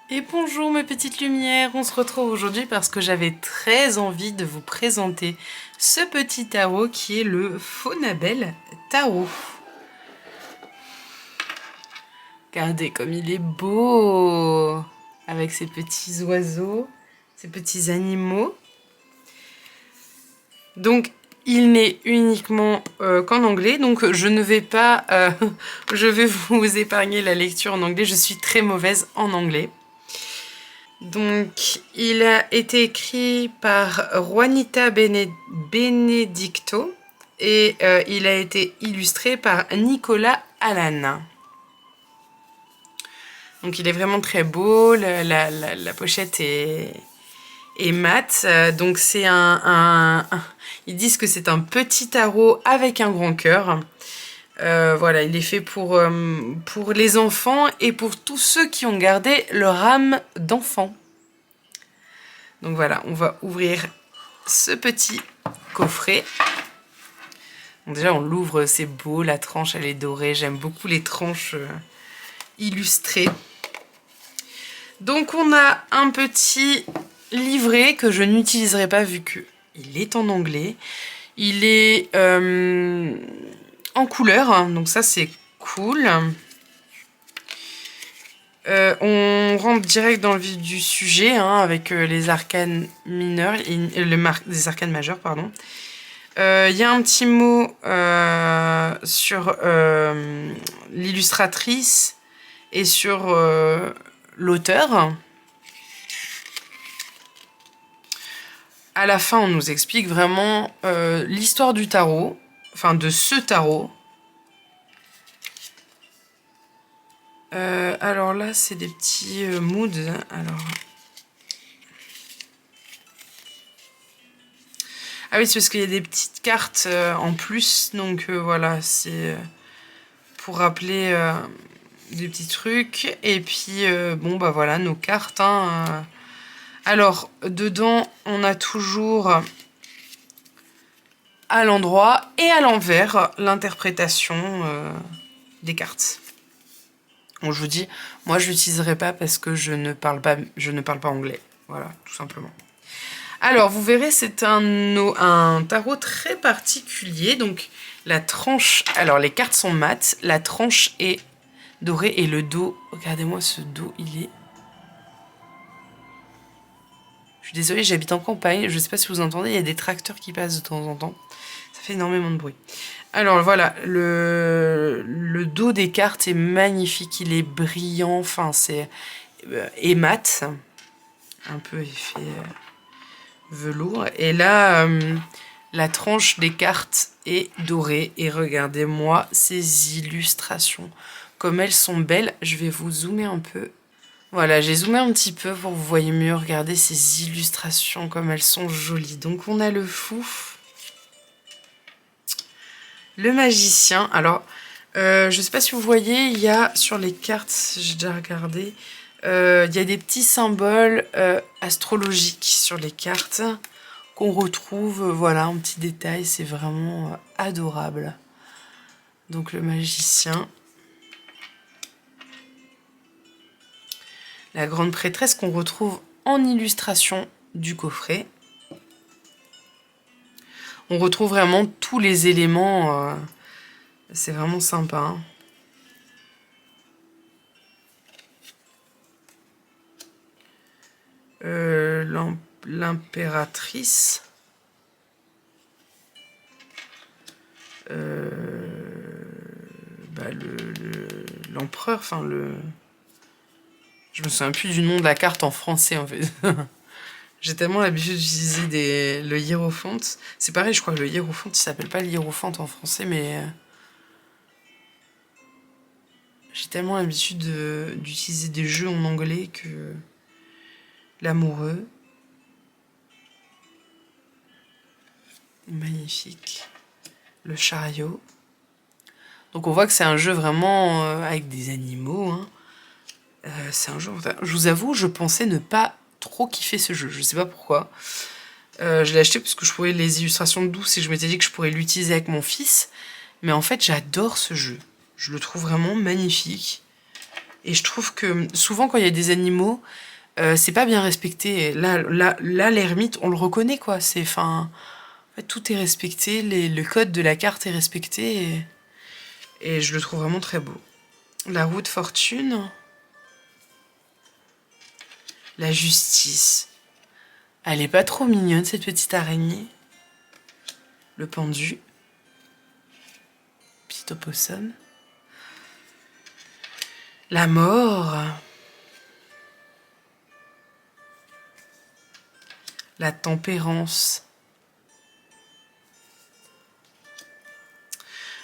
Et bonjour mes petites lumières, on se retrouve aujourd'hui parce que j'avais très envie de vous présenter ce petit tarot qui est le Faunabelle Tarot. Regardez comme il est beau, avec ses petits oiseaux, ses petits animaux. Donc il n'est uniquement qu'en anglais, donc je ne vais pas, je vais vous épargner la lecture en anglais, je suis très mauvaise en anglais. Donc, il a été écrit par Juanita Benedicto et il a été illustré par Nicolas Allan. Donc, il est vraiment très beau, la pochette est mate. Donc, c'est ils disent que c'est un petit tarot avec un grand cœur. Voilà, il est fait pour les enfants et pour tous ceux qui ont gardé leur âme d'enfant. Donc voilà, on va ouvrir ce petit coffret. Donc déjà, on l'ouvre, c'est beau, la tranche, elle est dorée. J'aime beaucoup les tranches illustrées. Donc on a un petit livret que je n'utiliserai pas vu qu'il est en anglais. Il est en couleur, hein, donc ça c'est cool. On rentre direct dans le vif du sujet, hein, avec les arcanes mineurs, les arcanes majeures, pardon. Il y a un petit mot sur l'illustratrice et sur l'auteur. À la fin, on nous explique vraiment l'histoire du tarot, enfin de ce tarot. Alors là, c'est des petits moods. Alors... Ah oui, c'est parce qu'il y a des petites cartes en plus. Donc voilà, c'est pour rappeler des petits trucs. Et puis, bon, bah voilà, nos cartes. Hein, Alors, dedans, on a toujours à l'endroit et à l'envers l'interprétation des cartes. Bon, je vous dis, moi je l'utiliserai pas parce que je ne parle pas anglais. Voilà, tout simplement. Alors, vous verrez, c'est un tarot très particulier. Donc, la tranche... Alors, les cartes sont mates. La tranche est dorée et le dos... Regardez-moi ce dos, il est... Je suis désolée, j'habite en campagne. Je ne sais pas si vous entendez, il y a des tracteurs qui passent de temps en temps. Ça fait énormément de bruit. Alors, voilà, le dos des cartes est magnifique. Il est brillant. Enfin, c'est... et mat. Un peu effet... velours. Et là, la tranche des cartes est dorée. Et regardez-moi ces illustrations. Comme elles sont belles. Je vais vous zoomer un peu. Voilà, j'ai zoomé un petit peu pour que vous voyez mieux. Regardez ces illustrations, comme elles sont jolies. Donc on a le fou. Le magicien. Alors, je ne sais pas si vous voyez, il y a sur les cartes, j'ai déjà regardé, il y a des petits symboles astrologiques sur les cartes qu'on retrouve, voilà, un petit détail, c'est vraiment adorable. Donc le magicien. La grande prêtresse qu'on retrouve en illustration du coffret. On retrouve vraiment tous les éléments, c'est vraiment sympa. Hein. L'impératrice. L'empereur, enfin le... Je me souviens plus du nom de la carte en français en fait. J'ai tellement l'habitude d'utiliser le hiérophante. C'est pareil, je crois que le hiérophante, il s'appelle pas le hiérophante en français, mais... J'ai tellement l'habitude d'utiliser des jeux en anglais que... L'amoureux. Magnifique. Le chariot. Donc on voit que c'est un jeu vraiment avec des animaux. Hein. C'est un jeu... Je vous avoue, je pensais ne pas trop kiffer ce jeu. Je sais pas pourquoi. Je l'ai acheté parce que je trouvais les illustrations douces et je m'étais dit que je pourrais l'utiliser avec mon fils. Mais en fait, j'adore ce jeu. Je le trouve vraiment magnifique. Et je trouve que souvent quand il y a des animaux, c'est pas bien respecté. Là l'ermite, on le reconnaît quoi. C'est, enfin, en fait, tout est respecté, le code de la carte est respecté et je le trouve vraiment très beau. La roue de fortune, la justice. Elle est pas trop mignonne cette petite araignée. Le pendu, petit opossum. La mort. La tempérance.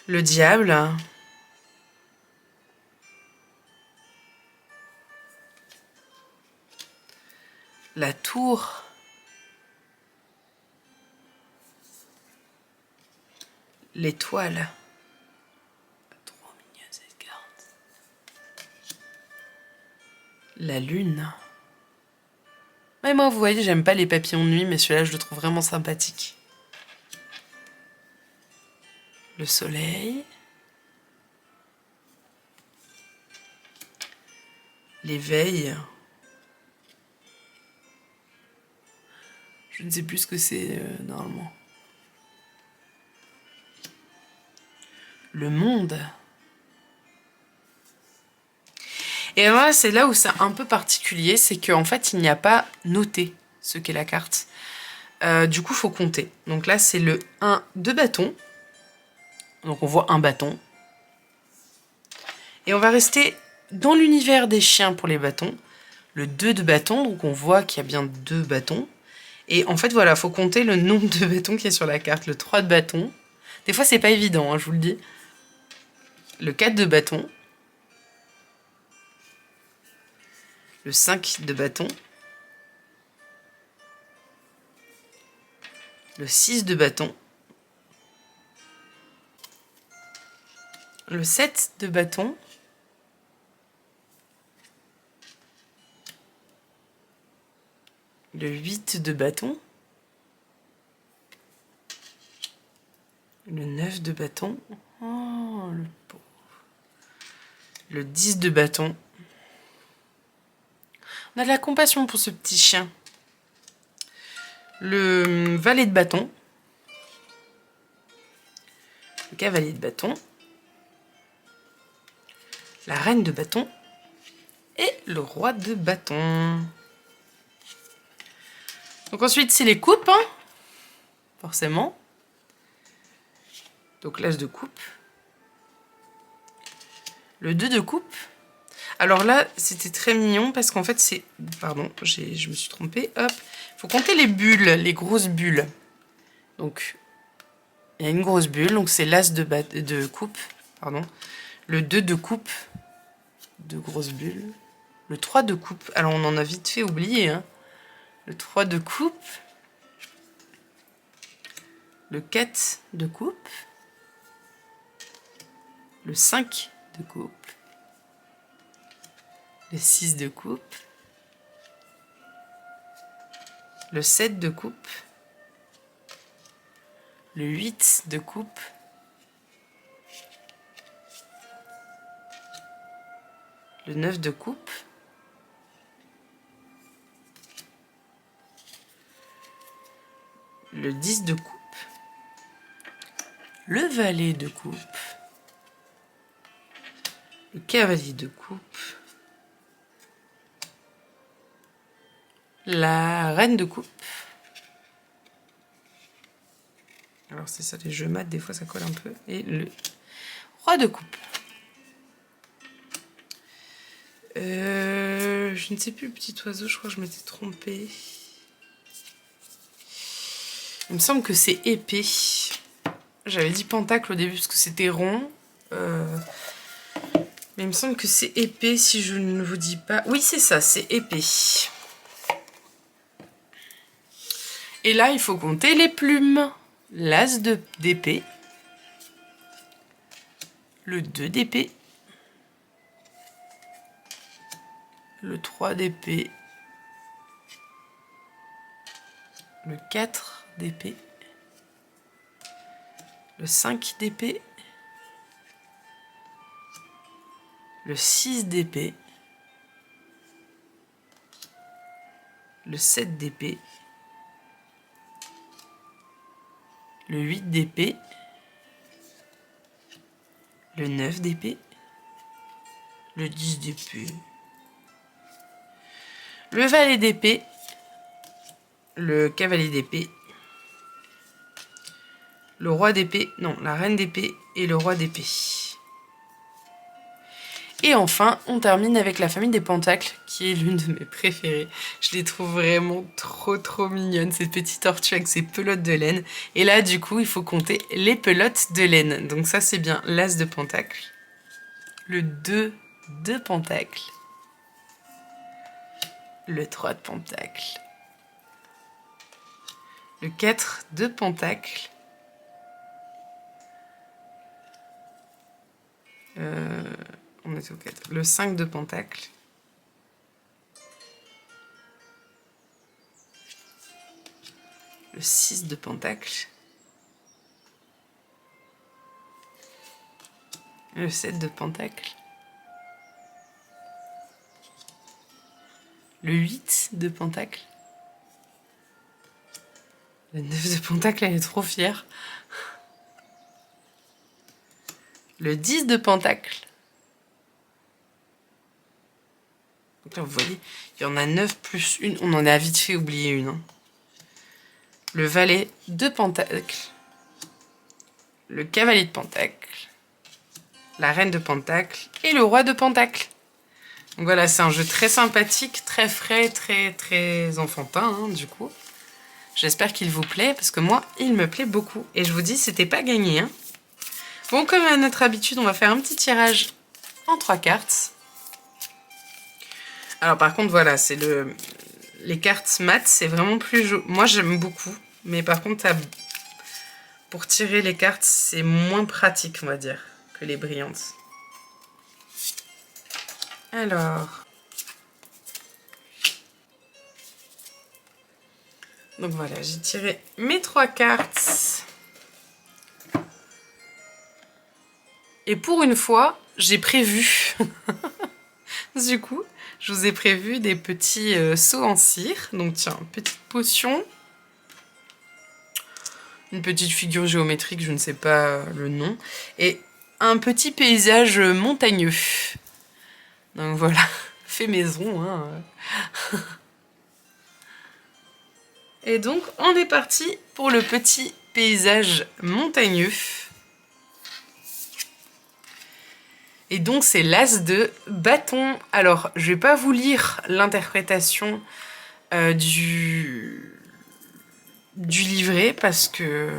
Le diable. La tour. L'étoile. Trop mignonne cette carte. La lune. Mais moi, vous voyez, j'aime pas les papillons de nuit, mais celui-là, je le trouve vraiment sympathique. Le soleil. L'éveil. Je ne sais plus ce que c'est normalement. Le monde. Et voilà, c'est là où c'est un peu particulier, c'est qu'en fait, il n'y a pas noté ce qu'est la carte. Du coup, il faut compter. Donc là, c'est le 1 de bâton. Donc on voit un bâton. Et on va rester dans l'univers des chiens pour les bâtons. Le 2 de bâton, donc on voit qu'il y a bien 2 bâtons. Et en fait, voilà, il faut compter le nombre de bâtons qui est sur la carte. Le 3 de bâton. Des fois, c'est pas évident, hein, je vous le dis. Le 4 de bâton. Le 5 de bâton. Le 6 de bâton. Le 7 de bâton. Le 8 de bâton. Le 9 de bâton. Oh, le pauvre. Le 10 de bâton. On a de la compassion pour ce petit chien. Le valet de bâton. Le cavalier de bâton. La reine de bâton. Et le roi de bâton. Donc ensuite, c'est les coupes, hein, forcément. Donc l'as de coupe. Le 2 de coupe. Alors là, c'était très mignon parce qu'en fait, c'est... Pardon, je me suis trompée. Hop. Il faut compter les bulles, les grosses bulles. Donc, il y a une grosse bulle. Donc, c'est l'as de coupe. Pardon. Le 2 de coupe. 2 grosses bulles. Le 3 de coupe. Alors, on en a vite fait oublier. Hein. Le 3 de coupe. Le 4 de coupe. Le 5 de coupe. Le 6 de coupe. Le 7 de coupe. Le 8 de coupe. Le 9 de coupe. Le 10 de coupe. Le valet de coupe. Le cavalier de coupe. La reine de coupe. Alors c'est ça, les jeux mat, des fois ça colle un peu. Et le roi de coupe. Je ne sais plus, le petit oiseau, je crois que je m'étais trompée. Il me semble que c'est épée. J'avais dit pentacle au début parce que c'était rond. Mais il me semble que c'est épée si je ne vous dis pas... Oui, c'est ça, c'est épée. Et là, il faut compter les plumes. L'as d'épée. Le 2 d'épée. Le 3 d'épée. Le 4 d'épée. Le 5 d'épée. Le 6 d'épée. le 7 d'épée, le 8 d'épée, le 9 d'épée, le 10 d'épée, le valet d'épée, le cavalier d'épée, le roi d'épée, non, la reine d'épée et le roi d'épée. Et enfin, on termine avec la famille des pentacles, qui est l'une de mes préférées. Je les trouve vraiment trop mignonnes, cette petite tortue avec ses pelotes de laine. Et là, du coup, il faut compter les pelotes de laine. Donc ça, c'est bien l'as de pentacle, le 2 de pentacle, le 3 de pentacle, le 4 de pentacle, on est au 4, le 5 de pentacle, le 6 de pentacle, le 7 de pentacle, le 8 de pentacle, le 9 de pentacle, elle est trop fière, le 10 de pentacle. Donc là, vous voyez, il y en a 9 plus une. On en a vite fait oublier une. Hein. Le valet de pentacle, le cavalier de pentacle, la reine de pentacle et le roi de pentacle. Donc voilà, c'est un jeu très sympathique, très frais, très enfantin, hein, du coup. J'espère qu'il vous plaît, parce que moi, il me plaît beaucoup. Et je vous dis, c'était pas gagné. Hein. Bon, comme à notre habitude, on va faire un petit tirage en 3 cartes. Alors par contre, voilà, c'est les cartes mat, c'est vraiment plus joli. Moi, j'aime beaucoup. Mais par contre, pour tirer les cartes, c'est moins pratique, on va dire, que les brillantes. Alors... Donc voilà, j'ai tiré mes 3 cartes. Et pour une fois, j'ai prévu... Du coup, je vous ai prévu des petits seaux en cire. Donc tiens, petite potion. Une petite figure géométrique, je ne sais pas le nom. Et un petit paysage montagneux. Donc voilà, fait maison. Hein. Et donc, on est parti pour le petit paysage montagneux. Et donc, c'est l'as de bâton. Alors, je vais pas vous lire l'interprétation du livret parce que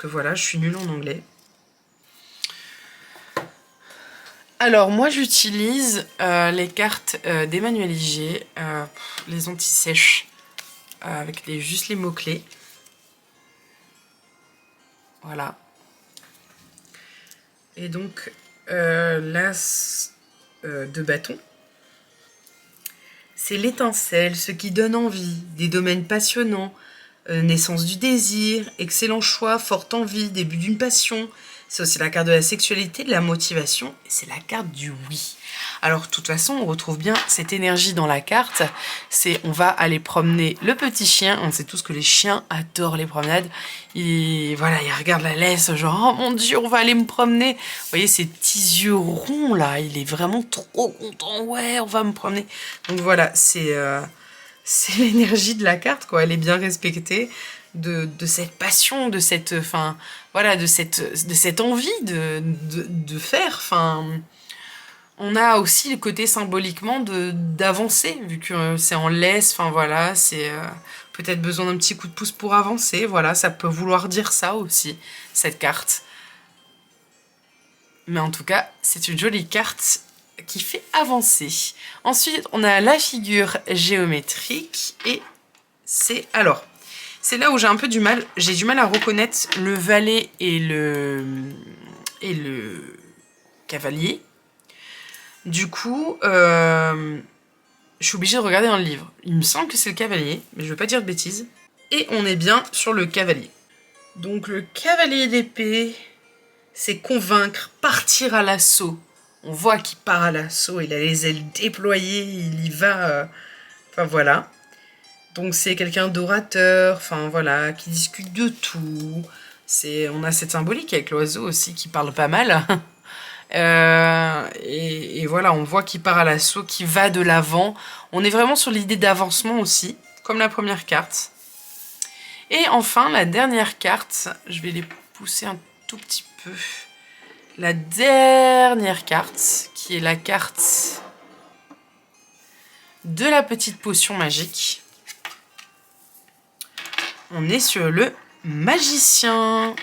voilà, je suis nulle en anglais. Alors, moi, j'utilise les cartes d'Emmanuel Igier, les anti-sèches, avec juste les mots-clés. Voilà. Et donc, l'as de bâton, c'est l'étincelle, ce qui donne envie, des domaines passionnants, naissance du désir, excellent choix, forte envie, début d'une passion. C'est aussi la carte de la sexualité, de la motivation, et c'est la carte du oui. Alors, de toute façon, on retrouve bien cette énergie dans la carte. C'est, on va aller promener le petit chien. On sait tous que les chiens adorent les promenades. Voilà, ils regardent la laisse, genre, oh mon Dieu, on va aller me promener. Vous voyez ces petits yeux ronds là, il est vraiment trop content. Ouais, on va me promener. Donc voilà, c'est l'énergie de la carte, quoi. Elle est bien respectée de cette passion, de cette, enfin, voilà, de cette envie de faire, enfin. On a aussi le côté symboliquement d'avancer, vu que c'est en laisse, enfin voilà, c'est peut-être besoin d'un petit coup de pouce pour avancer, voilà, ça peut vouloir dire ça aussi, cette carte. Mais en tout cas, c'est une jolie carte qui fait avancer. Ensuite, on a la figure géométrique, et c'est... Alors, c'est là où j'ai un peu du mal, j'ai du mal à reconnaître le valet et le cavalier. Du coup, je suis obligée de regarder dans le livre. Il me semble que c'est le cavalier, mais je ne veux pas dire de bêtises. Et on est bien sur le cavalier. Donc le cavalier d'épée, c'est convaincre, partir à l'assaut. On voit qu'il part à l'assaut, il a les ailes déployées, il y va... Enfin voilà. Donc c'est quelqu'un d'orateur, enfin voilà, qui discute de tout. On a cette symbolique avec l'oiseau aussi qui parle pas mal. Et voilà, on voit qu'il part à l'assaut, qu'il va de l'avant. On est vraiment sur l'idée d'avancement aussi, comme la première carte. Et enfin, la dernière carte, je vais les pousser un tout petit peu. La dernière carte, qui est la carte de la petite potion magique. On est sur le magicien.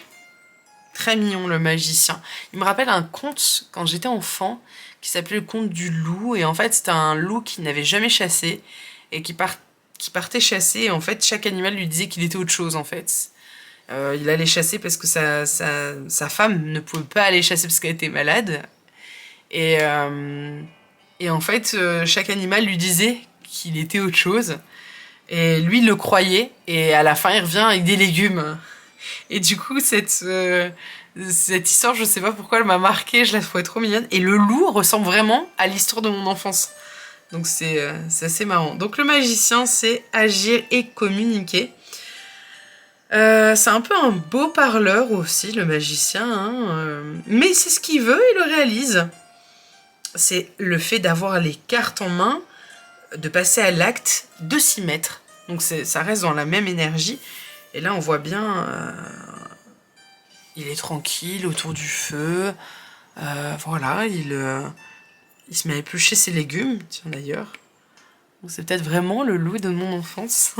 Très mignon, le magicien. Il me rappelle un conte, quand j'étais enfant, qui s'appelait le conte du loup. Et en fait, c'était un loup qui n'avait jamais chassé et qui partait chasser. Et en fait, chaque animal lui disait qu'il était autre chose, en fait. Il allait chasser parce que sa femme ne pouvait pas aller chasser parce qu'elle était malade. Et en fait, chaque animal lui disait qu'il était autre chose. Et lui, il le croyait. Et à la fin, il revient avec des légumes. Et du coup, cette histoire, je sais pas pourquoi elle m'a marquée, je la trouvais trop mignonne. Et le loup ressemble vraiment à l'histoire de mon enfance. Donc c'est assez marrant. Donc le magicien, c'est agir et communiquer. C'est un peu un beau parleur aussi, le magicien. Hein, mais c'est ce qu'il veut, il le réalise. C'est le fait d'avoir les cartes en main, de passer à l'acte, de s'y mettre. Donc ça reste dans la même énergie. Et là, on voit bien, il est tranquille autour du feu. Voilà, il se met à éplucher ses légumes, tiens d'ailleurs. C'est peut-être vraiment le loup de mon enfance.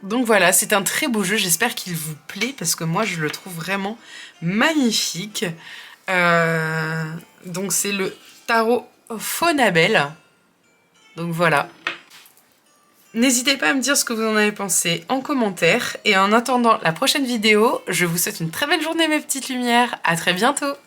Donc voilà, c'est un très beau jeu, j'espère qu'il vous plaît, parce que moi, je le trouve vraiment magnifique. Donc c'est le tarot Faunabelle. Donc voilà. N'hésitez pas à me dire ce que vous en avez pensé en commentaire. Et en attendant la prochaine vidéo, je vous souhaite une très belle journée mes petites lumières. À très bientôt.